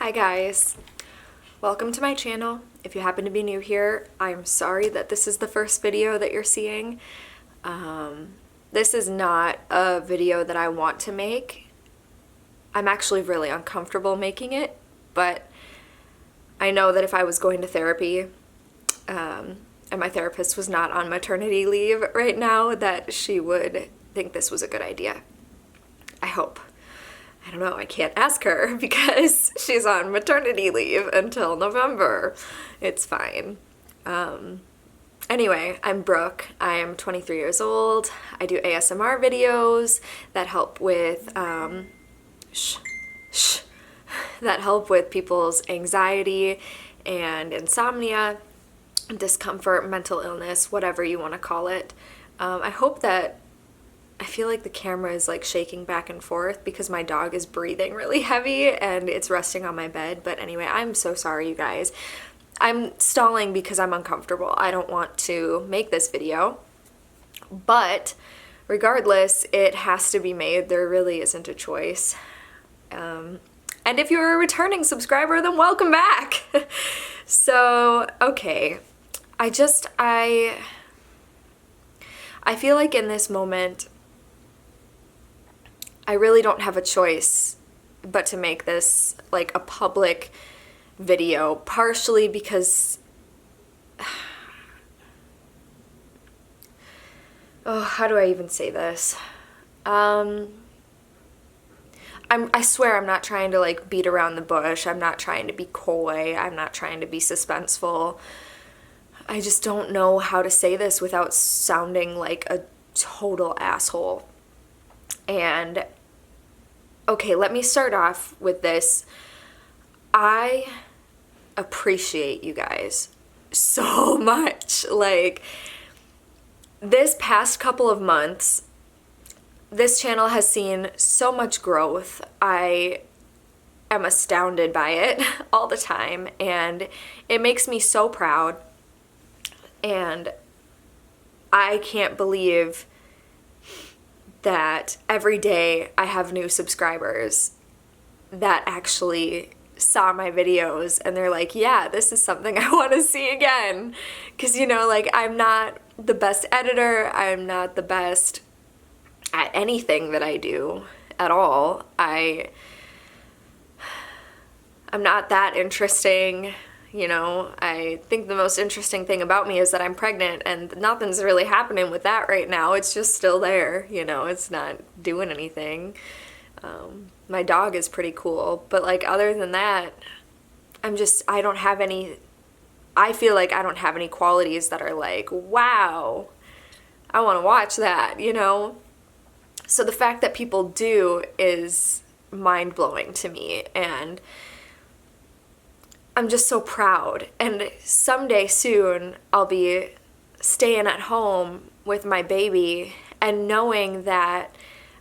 Hi guys, welcome to my channel. If you happen to be new here, I'm sorry that this is the first video that you're seeing. This is not a video that I want to make. I'm actually really uncomfortable making it, but I know that if I was going to therapy and my therapist was not on maternity leave right now, that she would think this was a good idea. I hope. I don't know, I can't ask her because she's on maternity leave until November. It's fine. Anyway, I'm Brooke. I am 23 years old. I do ASMR videos that help with, that help with people's anxiety and insomnia, discomfort, mental illness, whatever you want to call it. I feel like the camera is like shaking back and forth because my dog is breathing really heavy and it's resting on my bed. But anyway, I'm so sorry, you guys. I'm stalling because I'm uncomfortable. I don't want to make this video, but regardless, it has to be made. There really isn't a choice. And if you're a returning subscriber, then welcome back. So, okay. I feel like in this moment, I really don't have a choice but to make this like a public video, partially because how do I even say this? I swear I'm not trying to like beat around the bush. I'm not trying to be coy. I'm not trying to be suspenseful. I just don't know how to say this without sounding like a total asshole. And okay, let me start off with this. I appreciate you guys so much. Like, this past couple of months, this channel has seen so much growth. I am astounded by it all the time, and it makes me so proud. And I can't believe that every day I have new subscribers that actually saw my videos and they're like, yeah, this is something I want to see again. Because, you know, like, I'm not the best editor. I'm not the best at anything that I do at all. I'm not that interesting. You know, I think the most interesting thing about me is that I'm pregnant and nothing's really happening with that right now. It's just still there, you know, it's not doing anything. My dog is pretty cool, but like other than that, I feel like I don't have any qualities that are like, wow, I want to watch that, you know? So the fact that people do is mind-blowing to me, and I'm just so proud. And someday soon I'll be staying at home with my baby and knowing that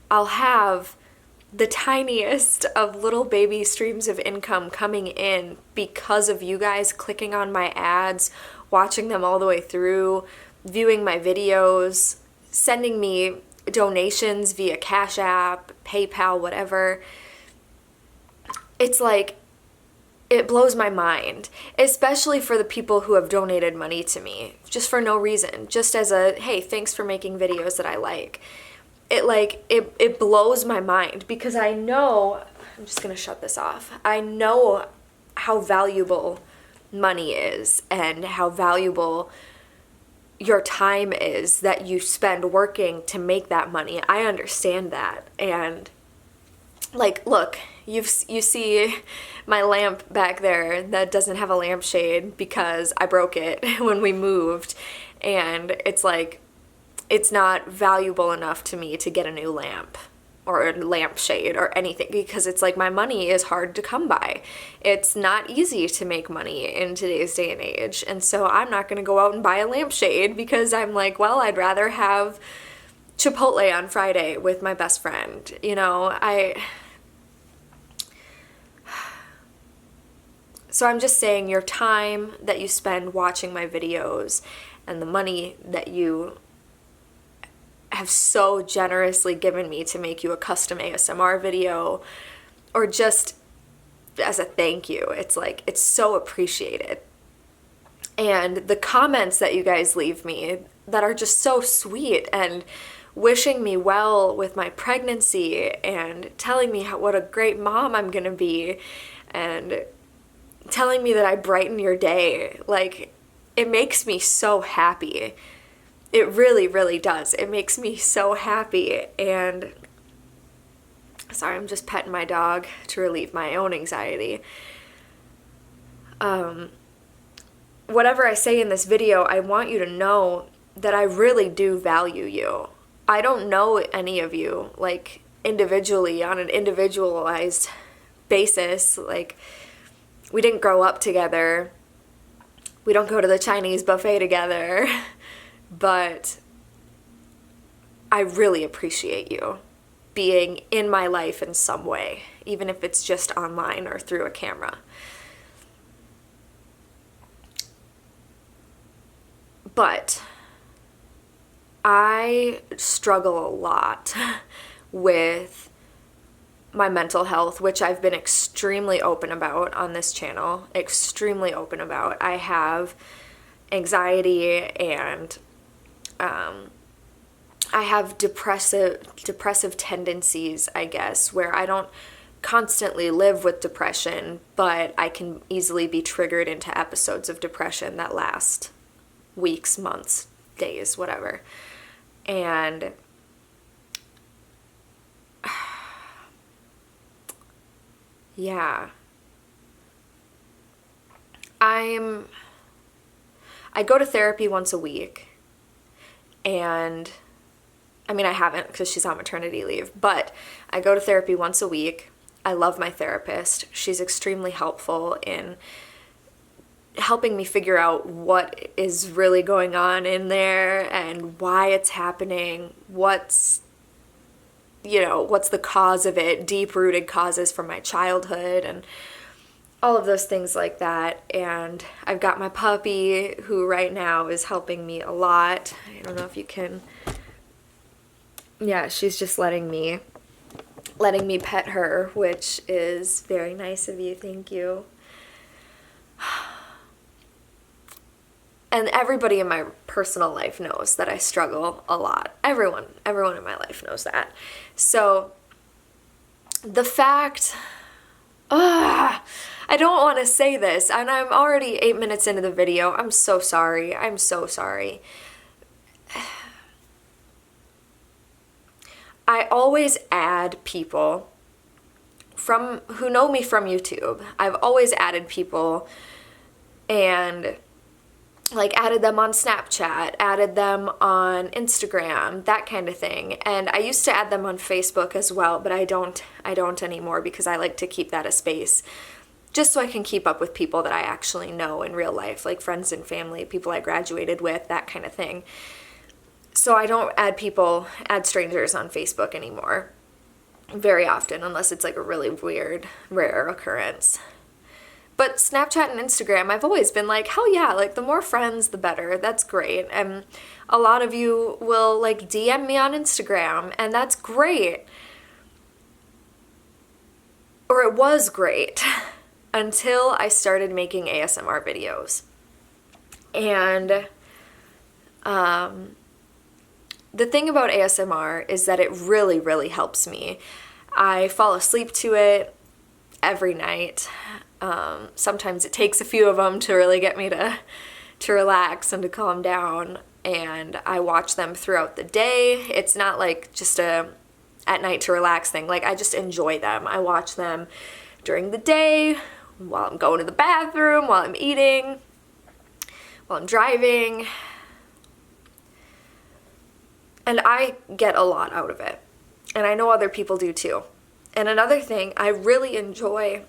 I'll have the tiniest of little baby streams of income coming in because of you guys clicking on my ads, watching them all the way through, viewing my videos, sending me donations via Cash App, PayPal, whatever. It's like, it blows my mind, especially for the people who have donated money to me just for no reason, just as a, hey, thanks for making videos that I like. It blows my mind because I know, I'm just gonna shut this off. I know how valuable money is and how valuable your time is that you spend working to make that money. I understand that. And like, look, you see my lamp back there that doesn't have a lampshade because I broke it when we moved, and it's like, it's not valuable enough to me to get a new lamp or a lampshade or anything because it's like my money is hard to come by. It's not easy to make money in today's day and age, and so I'm not going to go out and buy a lampshade because I'm like, well, I'd rather have Chipotle on Friday with my best friend, you know? So I'm just saying, your time that you spend watching my videos and the money that you have so generously given me to make you a custom ASMR video, or just as a thank you. It's like, it's so appreciated. And the comments that you guys leave me that are just so sweet and wishing me well with my pregnancy and telling me what a great mom I'm gonna be and telling me that I brighten your day, like, it makes me so happy. It really, really does. It makes me so happy. And sorry, I'm just petting my dog to relieve my own anxiety. Whatever I say in this video, I want you to know that I really do value you. I don't know any of you, like, individually, on an individualized basis. Like, we didn't grow up together. We don't go to the Chinese buffet together. But I really appreciate you being in my life in some way, even if it's just online or through a camera. But I struggle a lot with my mental health, which I've been extremely open about on this channel, extremely open about. I have anxiety and I have depressive tendencies, I guess, where I don't constantly live with depression, but I can easily be triggered into episodes of depression that last weeks, months, days, whatever. And yeah, I go to therapy once a week, and I mean, I haven't because she's on maternity leave, but I go to therapy once a week. I love my therapist. She's extremely helpful in helping me figure out what is really going on in there and why it's happening, what's the cause of it, deep-rooted causes from my childhood, and all of those things like that. And I've got my puppy who right now is helping me a lot. I don't know if you can... Yeah, she's just letting me pet her, which is very nice of you. Thank you. And everybody in my personal life knows that I struggle a lot. Everyone in my life knows that. So the fact, I don't want to say this, and I'm already 8 minutes into the video. I'm so sorry. I'm so sorry. I always add people who know me from YouTube. I've always added people and like added them on Snapchat, added them on Instagram, that kind of thing. And I used to add them on Facebook as well, but I don't anymore because I like to keep that a space just so I can keep up with people that I actually know in real life, like friends and family, people I graduated with, that kind of thing. So I don't add strangers on Facebook anymore very often, unless it's like a really weird, rare occurrence. But Snapchat and Instagram, I've always been like, hell yeah, like the more friends, the better. That's great. And a lot of you will like DM me on Instagram, and that's great. Or it was great until I started making ASMR videos. And the thing about ASMR is that it really, really helps me. I fall asleep to it every night. Sometimes it takes a few of them to really get me to relax and to calm down. And I watch them throughout the day. It's not like just a at night to relax thing. Like, I just enjoy them. I watch them during the day, while I'm going to the bathroom, while I'm eating, while I'm driving. And I get a lot out of it. And I know other people do too. And another thing, I really enjoy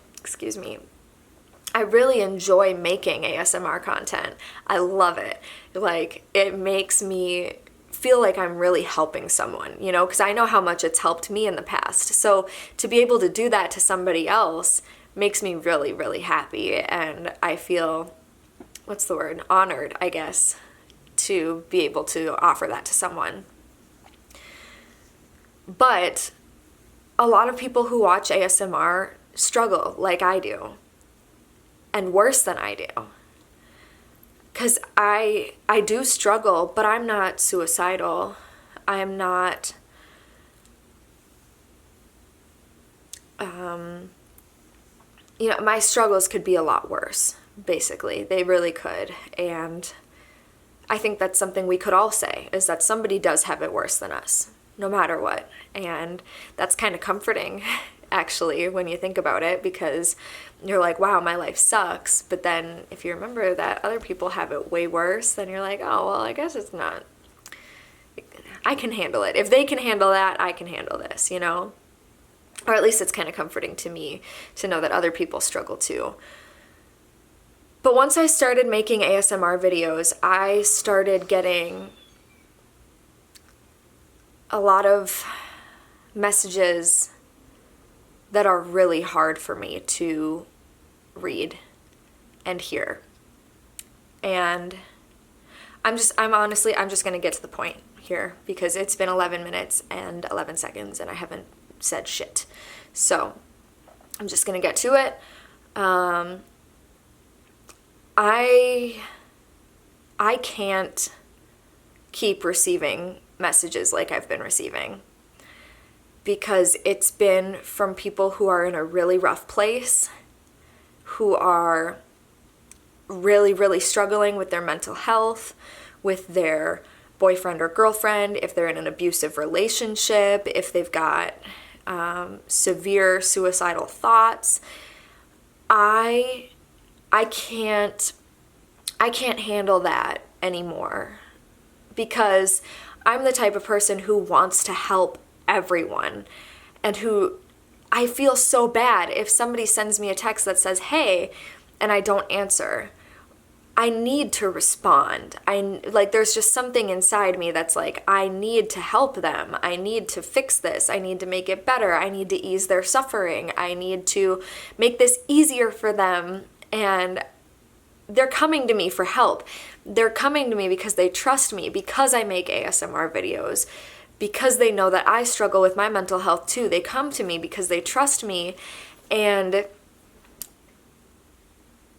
making ASMR content. I love it. Like, it makes me feel like I'm really helping someone, you know, because I know how much it's helped me in the past. So to be able to do that to somebody else makes me really, really happy. And I feel, honored, I guess, to be able to offer that to someone. But a lot of people who watch ASMR struggle like I do, and worse than I do. Because I do struggle, but I'm not suicidal. I am not, my struggles could be a lot worse, basically. They really could. And I think that's something we could all say, is that somebody does have it worse than us, no matter what. And that's kind of comforting, actually, when you think about it, because you're like, wow, my life sucks. But then if you remember that other people have it way worse, then you're like, oh, well, I guess it's not. I can handle it. If they can handle that, I can handle this, Or at least it's kind of comforting to me to know that other people struggle too. But once I started making ASMR videos, I started getting a lot of messages that are really hard for me to read and hear. And I'm just going to get to the point here, because it's been 11 minutes and 11 seconds and I haven't said shit. So I'm just going to get to it. I can't keep receiving messages like I've been receiving, because it's been from people who are in a really rough place, who are really, really struggling with their mental health, with their boyfriend or girlfriend, if they're in an abusive relationship, if they've got severe suicidal thoughts. I can't handle that anymore, because I'm the type of person who wants to help everyone, and who I feel so bad if somebody sends me a text that says, hey, and I don't answer. I need to respond. There's just something inside me that's like, I need to help them. I need to fix this. I need to make it better. I need to ease their suffering. I need to make this easier for them. And they're coming to me for help. They're coming to me because they trust me, because I make ASMR videos, because they know that I struggle with my mental health too. They come to me because they trust me, and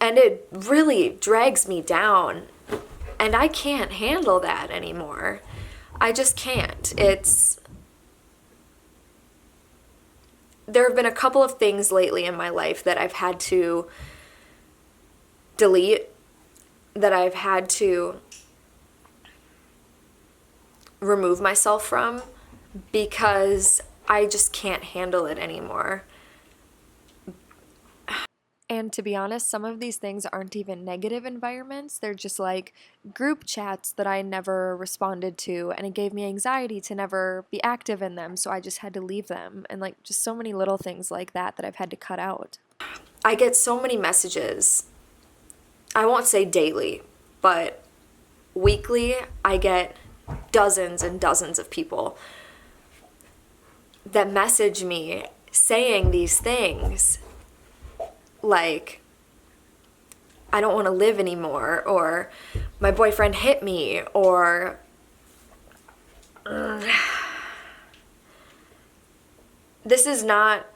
it really drags me down, and I can't handle that anymore. I just can't. There have been a couple of things lately in my life that I've had to delete, that I've had to remove myself from, because I just can't handle it anymore. And to be honest, some of these things aren't even negative environments. They're just like group chats that I never responded to, and it gave me anxiety to never be active in them, so I just had to leave them. And just so many little things like that I've had to cut out. I get so many messages. I won't say daily, but weekly, I get dozens and dozens of people that message me saying these things. Like, I don't want to live anymore, or my boyfriend hit me, or this is not,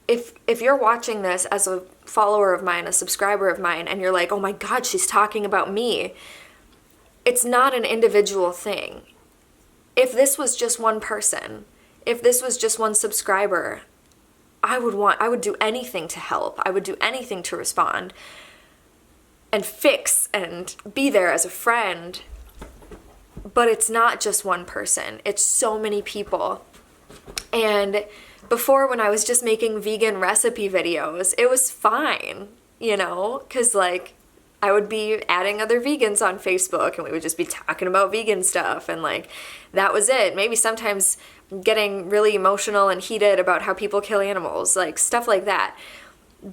if you're watching this as a follower of mine, a subscriber of mine, and you're like, oh my God, she's talking about me, it's not an individual thing. If this was just one person, if this was just one subscriber, I would do anything to help. I would do anything to respond and fix and be there as a friend. But it's not just one person. It's so many people. And before, when I was just making vegan recipe videos, it was fine, because I would be adding other vegans on Facebook, and we would just be talking about vegan stuff, and that was it. Maybe sometimes getting really emotional and heated about how people kill animals, stuff like that.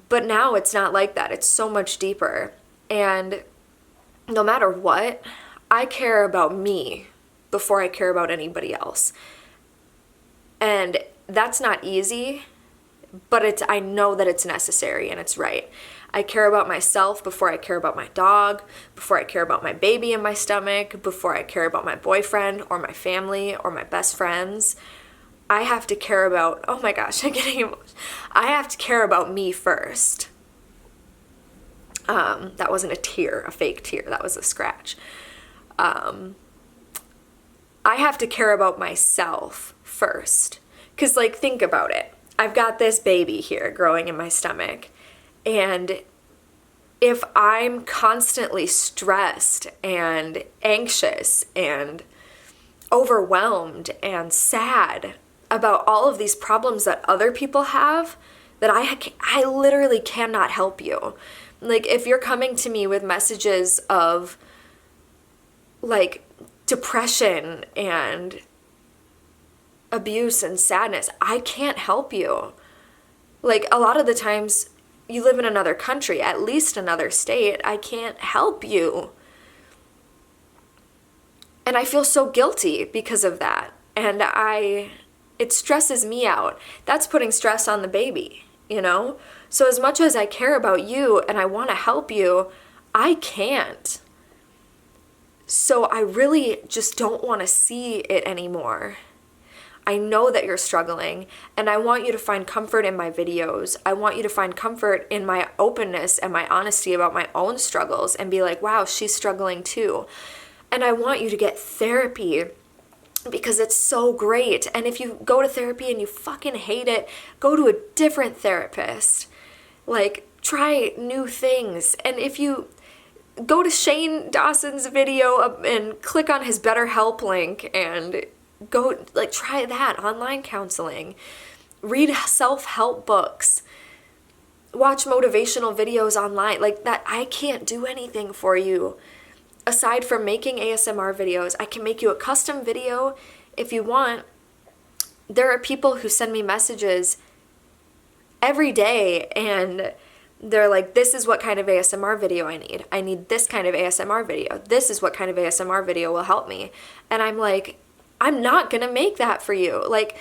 But now it's not like that. It's so much deeper. And no matter what, I care about me before I care about anybody else. And that's not easy, but I know that it's necessary and it's right. I care about myself before I care about my dog, before I care about my baby in my stomach, before I care about my boyfriend or my family or my best friends. I have to care about, oh my gosh, I'm getting emotional. I have to care about me first. That wasn't a tear, a fake tear. That was a scratch. I have to care about myself first. Because, like, think about it. I've got this baby here growing in my stomach. And if I'm constantly stressed and anxious and overwhelmed and sad about all of these problems that other people have, that I literally cannot help you. Like, if you're coming to me with messages of, like, depression and abuse and sadness, I can't help you. Like, a lot of the times you live in another country, at least another state, I can't help you. And I feel so guilty because of that. And it stresses me out. That's putting stress on the baby, you know? So as much as I care about you and I want to help you, I can't. So I really just don't want to see it anymore. I know that you're struggling, and I want you to find comfort in my videos. I want you to find comfort in my openness and my honesty about my own struggles and be like, wow, she's struggling too. And I want you to get therapy because it's so great. And if you go to therapy and you fucking hate it, go to a different therapist. Like, try new things. And if you go to Shane Dawson's video and click on his BetterHelp link and go, like, try that, online counseling. Read self-help books. Watch motivational videos online. Like, that, I can't do anything for you. Aside from making ASMR videos, I can make you a custom video if you want. There are people who send me messages every day and they're like, this is what kind of ASMR video I need. I need this kind of ASMR video. This is what kind of ASMR video will help me. And I'm like, I'm not gonna make that for you. Like,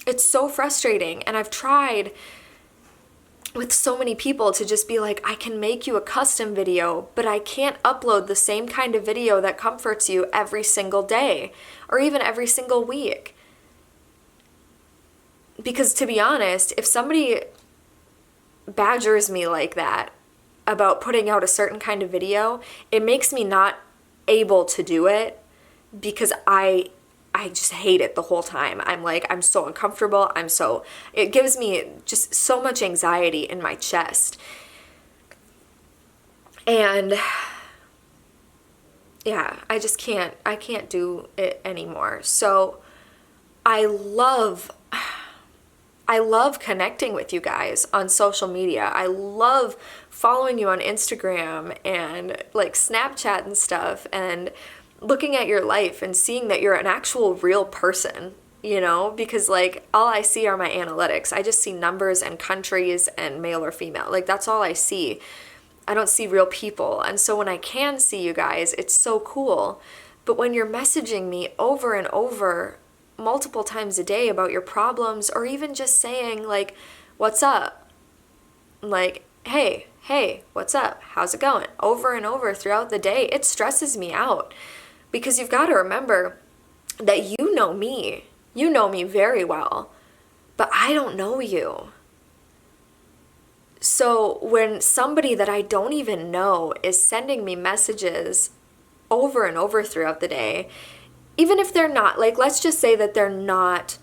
it's so frustrating. And I've tried with so many people to just be like, I can make you a custom video, but I can't upload the same kind of video that comforts you every single day or even every single week. Because to be honest, if somebody badgers me like that about putting out a certain kind of video, it makes me not able to do it because I just hate it the whole time. I'm like, I'm so uncomfortable. It gives me just so much anxiety in my chest. And yeah, I can't do it anymore. So I love connecting with you guys on social media. I love following you on Instagram and like Snapchat and stuff and looking at your life and seeing that you're an actual real person, you know, because like all I see are my analytics. I just see numbers and countries and male or female. Like that's all I see. I don't see real people. And so when I can see you guys, it's so cool. But when you're messaging me over and over multiple times a day about your problems or even just saying like, what's up? Like, hey, what's up? How's it going? Over and over throughout the day, it stresses me out. Because you've got to remember that you know me. You know me very well. But I don't know you. So when somebody that I don't even know is sending me messages over and over throughout the day, even if they're not, like, let's just say that they're not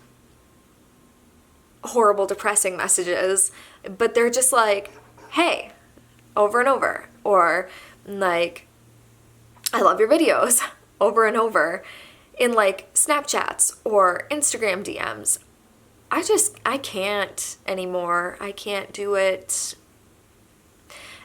horrible, depressing messages, but they're just like, hey, over and over. Or like, I love your videos. Over and over in like Snapchats or Instagram DMs. I can't anymore. I can't do it.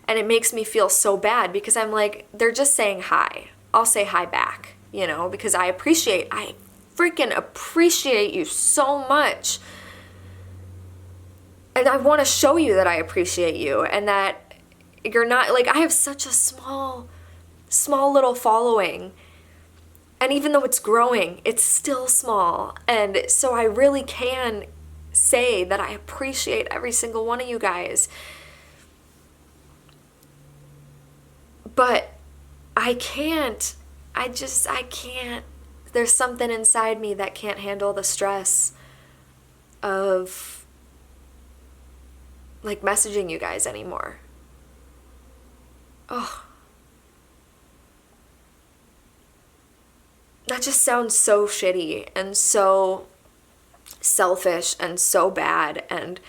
And it makes me feel so bad because I'm like, they're just saying hi. I'll say hi back, you know, because I freaking appreciate you so much. And I want to show you that I appreciate you and that you're not, like, I have such a small little following. And even though it's growing, it's still small. And so I really can say that I appreciate every single one of you guys. But I can't there's something inside me that can't handle the stress of like messaging you guys anymore. Oh, that just sounds so shitty and so selfish and so bad. And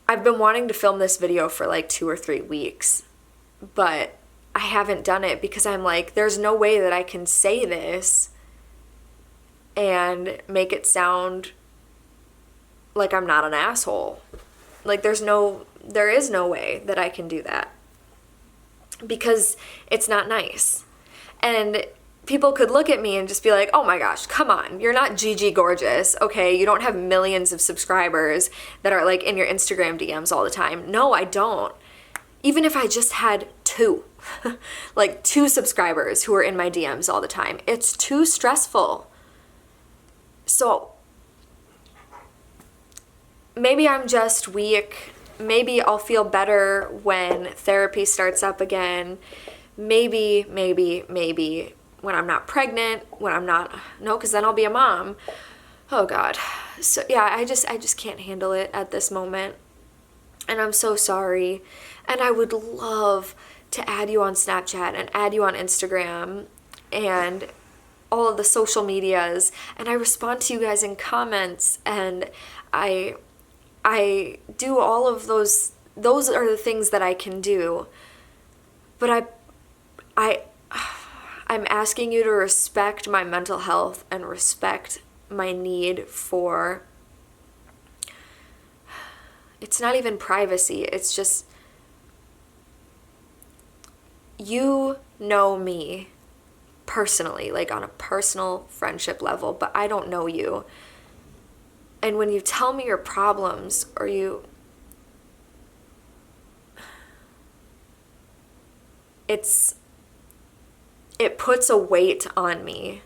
I've been wanting to film this video for like 2 or 3 weeks, but I haven't done it because I'm like, there's no way that I can say this and make it sound like I'm not an asshole. Like there is no way that I can do that because it's not nice. And people could look at me and just be like, oh my gosh, come on, you're not Gigi Gorgeous, okay? You don't have millions of subscribers that are like in your Instagram DMs all the time. No, I don't. Even if I just had 2, like 2 subscribers who are in my DMs all the time, it's too stressful. So maybe I'm just weak. Maybe I'll feel better when therapy starts up again. Maybe when I'm not pregnant, because then I'll be a mom. Oh God. So yeah, I just can't handle it at this moment. And I'm so sorry. And I would love to add you on Snapchat and add you on Instagram and all of the social medias. And I respond to you guys in comments, and I do all of those. Those are the things that I can do. But I'm asking you to respect my mental health and respect my need for, it's not even privacy, it's just, you know me personally, like on a personal friendship level, but I don't know you. And when you tell me your problems or it puts a weight on me.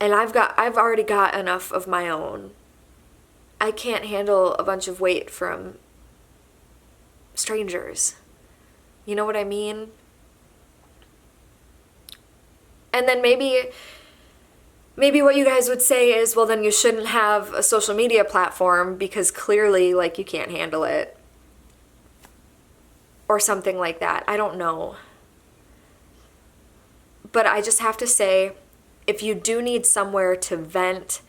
And I've already got enough of my own. I can't handle a bunch of weight from strangers. You know what I mean? And then maybe what you guys would say is, well, then you shouldn't have a social media platform because clearly, like, you can't handle it. Or something like that. I don't know. But I just have to say, if you do need somewhere to vent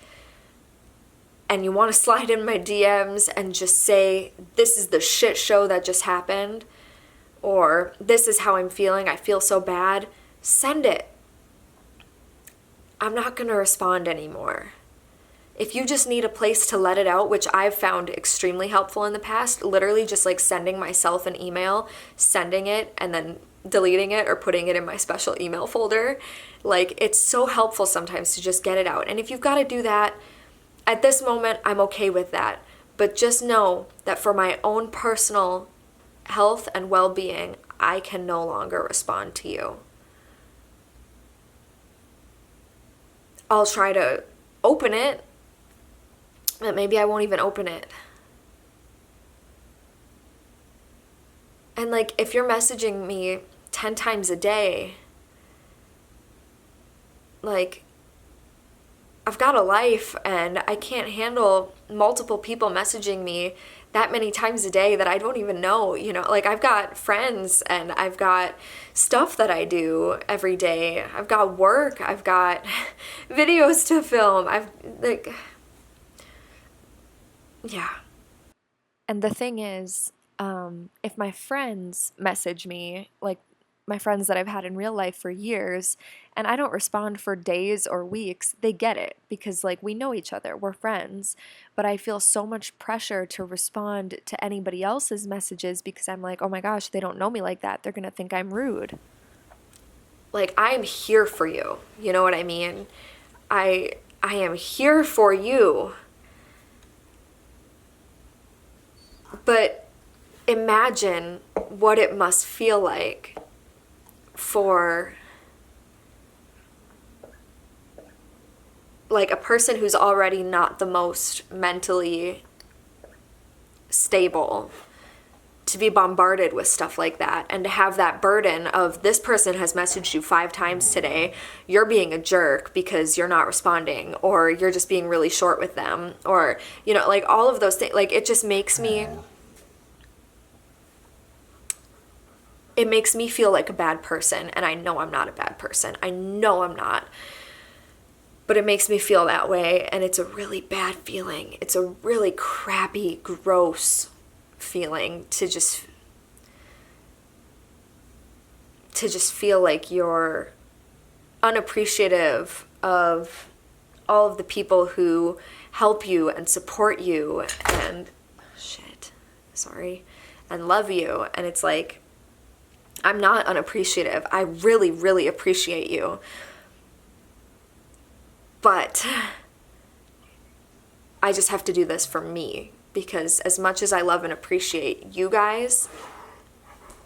and you want to slide in my DMs and just say, this is the shit show that just happened, or this is how I'm feeling, I feel so bad, send it. I'm not going to respond anymore. If you just need a place to let it out, which I've found extremely helpful in the past, literally just like sending myself an email, sending it, and then deleting it or putting it in my special email folder. Like, it's so helpful sometimes to just get it out. And if you've got to do that, at this moment, I'm okay with that. But just know that for my own personal health and well-being, I can no longer respond to you. I'll try to open it, but maybe I won't even open it. And like, if you're messaging me 10 times a day, like, I've got a life and I can't handle multiple people messaging me that many times a day that I don't even know, you know, like, I've got friends and I've got stuff that I do every day. I've got work, I've got videos to film, yeah. And the thing is, if my friends message me, like my friends that I've had in real life for years, and I don't respond for days or weeks, they get it because, like, we know each other, we're friends. But I feel so much pressure to respond to anybody else's messages because I'm like, oh my gosh, they don't know me like that. They're gonna think I'm rude. Like, I'm here for you. You know what I mean? I am here for you. But imagine what it must feel like for, like, a person who's already not the most mentally stable to be bombarded with stuff like that and to have that burden of this person has messaged you 5 times today, you're being a jerk because you're not responding, or you're just being really short with them, or, you know, like all of those things. Like it just makes me, it makes me feel like a bad person, and I know I'm not a bad person. I know I'm not. But it makes me feel that way, and it's a really bad feeling. It's a really crappy, gross feeling to just feel like you're unappreciative of all of the people who help you and support you and and love you. And it's like, I'm not unappreciative. I really, really appreciate you. But I just have to do this for me, because as much as I love and appreciate you guys,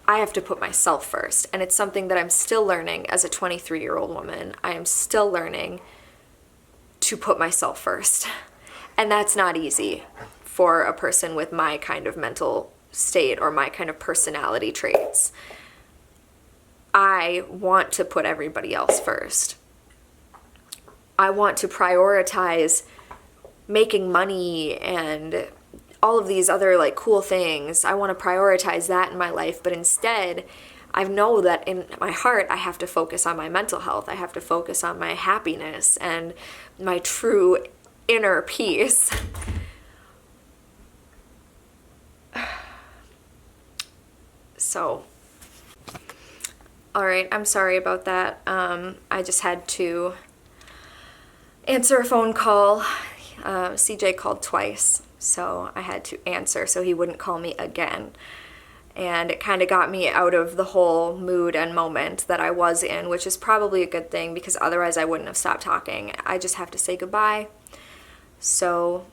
I have to put myself first. And it's something that I'm still learning as a 23-year-old woman. I am still learning to put myself first. And that's not easy for a person with my kind of mental state or my kind of personality traits. I want to put everybody else first. I want to prioritize making money and all of these other like cool things. I want to prioritize that in my life, but instead I know that in my heart I have to focus on my mental health. I have to focus on my happiness and my true inner peace. So, all right, I'm sorry about that. I just had to answer a phone call. CJ called twice, so I had to answer so he wouldn't call me again. And it kind of got me out of the whole mood and moment that I was in, which is probably a good thing, because otherwise I wouldn't have stopped talking. I just have to say goodbye. So,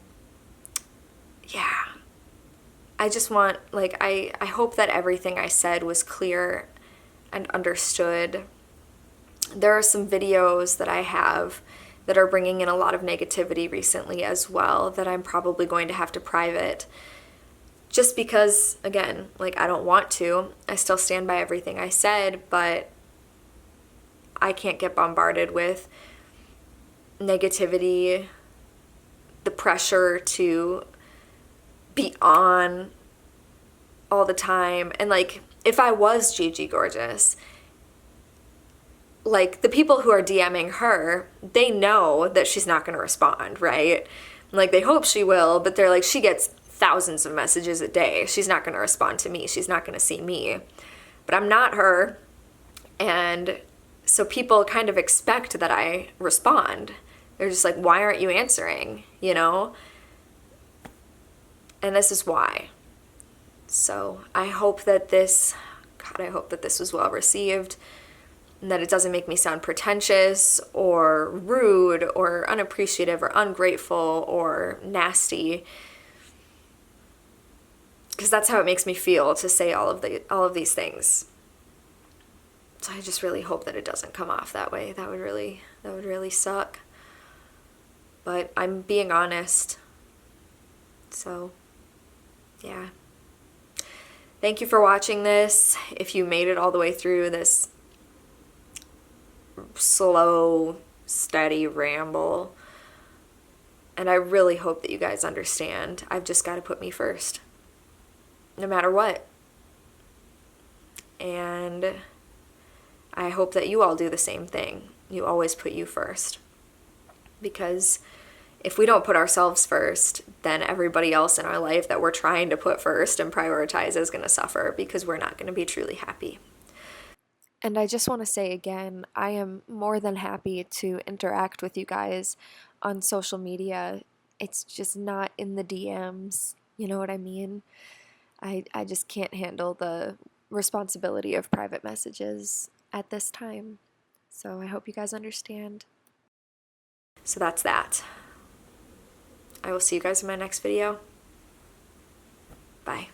yeah. I just want, like, I hope that everything I said was clear and understood. There are some videos that I have that are bringing in a lot of negativity recently as well that I'm probably going to have to private, just because, again, like, I don't want to. I still stand by everything I said, but I can't get bombarded with negativity, the pressure to be on all the time. And like, if I was Gigi Gorgeous, like, the people who are DMing her, they know that she's not going to respond, right? Like, they hope she will, but they're like, she gets thousands of messages a day. She's not going to respond to me. She's not going to see me. But I'm not her. And so people kind of expect that I respond. They're just like, why aren't you answering? You know? And this is why. So I hope that this was well received, and that it doesn't make me sound pretentious or rude or unappreciative or ungrateful or nasty, because that's how it makes me feel to say all of these things. So I just really hope that it doesn't come off that way. That would really suck. But I'm being honest. So, yeah. Thank you for watching this. If you made it all the way through this slow, steady ramble. And I really hope that you guys understand. I've just got to put me first, no matter what. And I hope that you all do the same thing. You always put you first. Because if we don't put ourselves first, then everybody else in our life that we're trying to put first and prioritize is going to suffer, because we're not going to be truly happy. And I just want to say again, I am more than happy to interact with you guys on social media. It's just not in the DMs, you know what I mean? I just can't handle the responsibility of private messages at this time. So I hope you guys understand. So that's that. I will see you guys in my next video. Bye.